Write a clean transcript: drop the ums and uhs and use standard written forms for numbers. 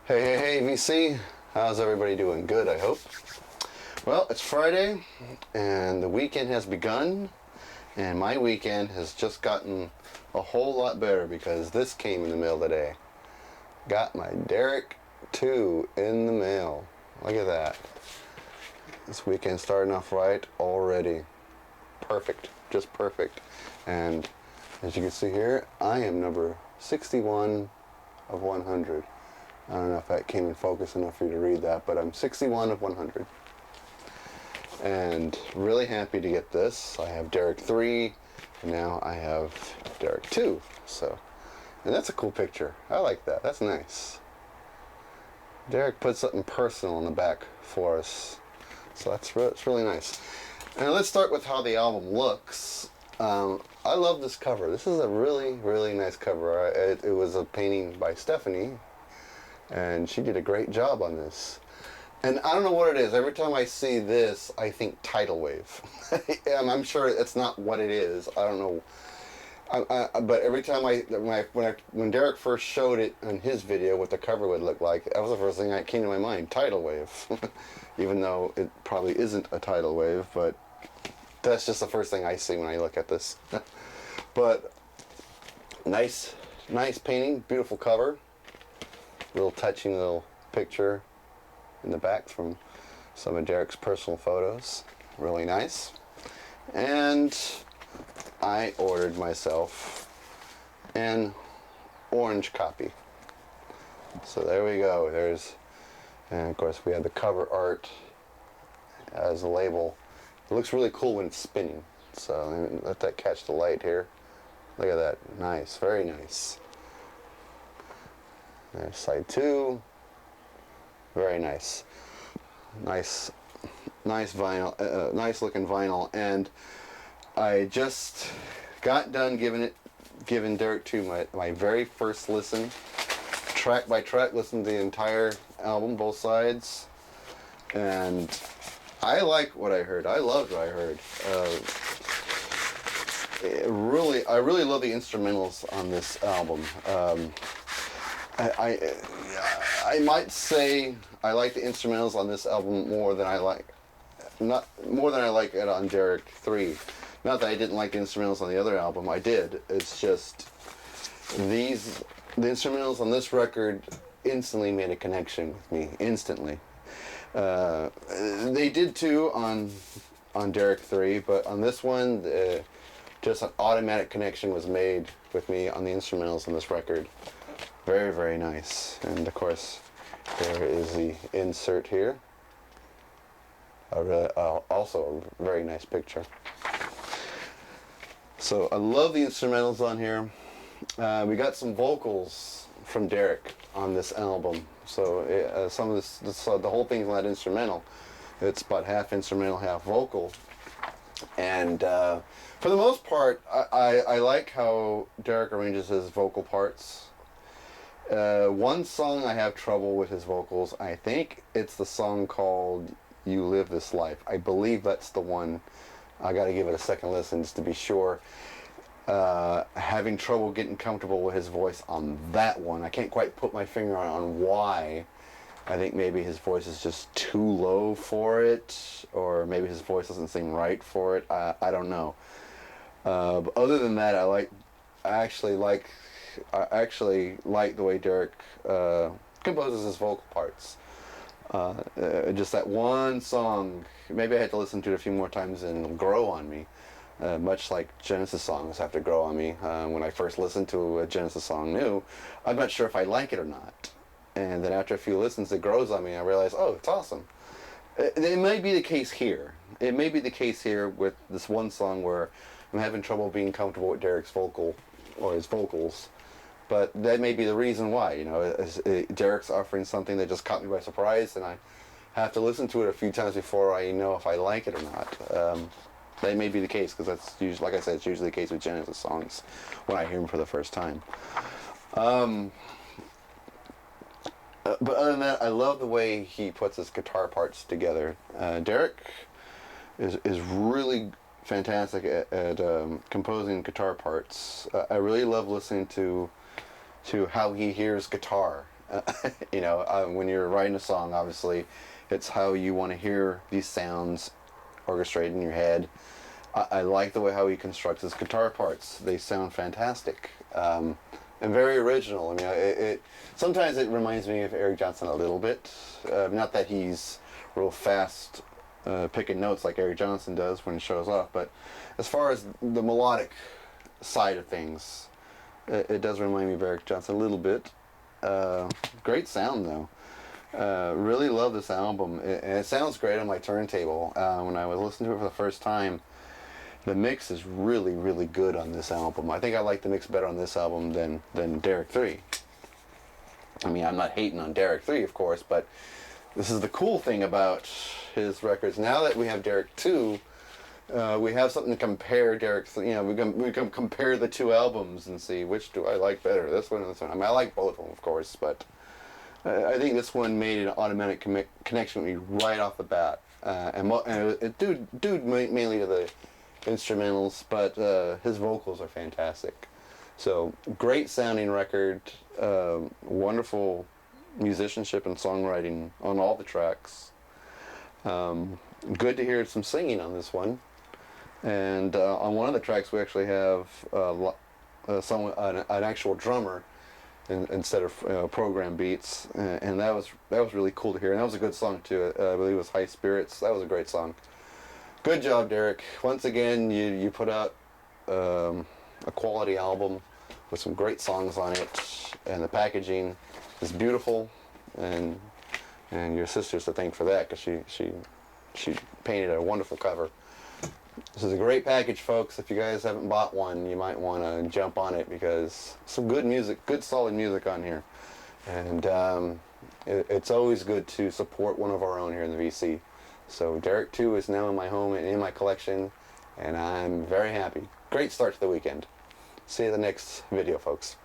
Hey, VC. How's everybody doing? Good, I hope. Well, it's Friday, and the weekend has begun, and my weekend has just gotten a whole lot better because this came in the mail today. Got my Dereck 2 in the mail. Look at that. This weekend starting off right already. Perfect. Just perfect. And as you can see here, I am number 61 of 100. I don't know if that came in focus enough for you to read that, but I'm 61 of 100. And really happy to get this. I have Dereck 3, and now I have Dereck 2. And that's a cool picture. I like that. That's nice. Dereck put something personal in the back for us. So it's really nice. And let's start with how the album looks. I love this cover. This is a really, really nice cover. It was a painting by Stephanie, and she did a great job on this. And I don't know what it is. Every time I see this, I think tidal wave. And I'm sure it's not what it is. I don't know. But every time when Dereck first showed it in his video, what the cover would look like, that was the first thing that came to my mind: tidal wave. Even though it probably isn't a tidal wave, but that's just the first thing I see when I look at this. But nice painting, beautiful cover. Real touching little picture in the back from some of Dereck's personal photos. Really nice. And I ordered myself an orange copy. So there we go. And of course we have the cover art as a label. It looks really cool when it's spinning. So let that catch the light here. Look at that. Nice. Very nice. There's side 2. Very nice. Nice vinyl. Nice looking vinyl. And I just got done giving Dereck 2 my very first listen. Track by track, listened to the entire album, both sides. And I like what I heard. I loved what I heard. I really love the instrumentals on this album. I might say I like the instrumentals on this album more than I like it on Dereck 3. Not that I didn't like the instrumentals on the other album. I did. It's just the instrumentals on this record instantly made a connection with me. Instantly. They did too on Dereck 3, but on this one, just an automatic connection was made with me on the instrumentals on this record. Very, very nice. And of course, there is the insert here. Also a very nice picture. So I love the instrumentals on here. We got some vocals from Dereck on this album. So some of this the whole thing's not instrumental. It's about half instrumental, half vocal. And for the most part, I like how Dereck arranges his vocal parts. One song I have trouble with his vocals. I think it's the song called "You Live This Life." I believe that's the one. I got to give it a second listen just to be sure. Having trouble getting comfortable with his voice on that one. I can't quite put my finger on why. I think maybe his voice is just too low for it, or maybe his voice doesn't seem right for it. I don't know. But other than that, I actually like the way Dereck composes his vocal parts. Just that one song, maybe I had to listen to it a few more times and it'll grow on me. Much like Genesis songs have to grow on me. When I first listened to a Genesis song new, I'm not sure if I like it or not. And then after a few listens, it grows on me. I realize, oh, it's awesome. It may be the case here. It may be the case here with this one song where I'm having trouble being comfortable with Dereck's vocal, or his vocals. But that may be the reason why. Dereck's offering something that just caught me by surprise, and I have to listen to it a few times before I know if I like it or not. That may be the case, because that's usually, like I said, it's usually the case with Genesis songs when I hear them for the first time. But other than that, I love the way he puts his guitar parts together. Dereck is really fantastic at composing guitar parts. I really love listening to how he hears guitar. When you're writing a song, obviously, it's how you want to hear these sounds orchestrated in your head. I like the way how he constructs his guitar parts. They sound fantastic, and very original. I mean, sometimes it reminds me of Eric Johnson a little bit. Not that he's real fast picking notes like Eric Johnson does when he shows off, but as far as the melodic side of things, it does remind me of Eric Johnson a little bit. Great sound though. Really love this album, and it sounds great on my turntable. When I was listening to it for the first time, the mix is really, really good on this album. I think I like the mix better on this album than Dereck 3. I mean, I'm not hating on Dereck 3, of course, but this is the cool thing about his records. Now that we have Dereck 2, we have something to compare Dereck 3. We can compare the two albums and see which do I like better, this one or this one. I mean, I like both of them, of course, but I think this one made an automatic connection with me right off the bat. And it due mainly to the instrumentals, but his vocals are fantastic. So great sounding record, wonderful musicianship and songwriting on all the tracks. Good to hear some singing on this one. And on one of the tracks we actually have an actual drummer instead of program beats, and that was really cool to hear. And that was a good song too. I believe it was High Spirits. That was a great song. Good job, Dereck. Once again, you put out a quality album with some great songs on it, and the packaging is beautiful, and your sister's to thank for that, because she painted a wonderful cover. This is a great package, folks. If you guys haven't bought one, you might want to jump on it, because some good music, good solid music on here, and it's always good to support one of our own here in the VC. So Dereck 2 is now in my home and in my collection, and I'm very happy. Great start to the weekend. See you in the next video, folks.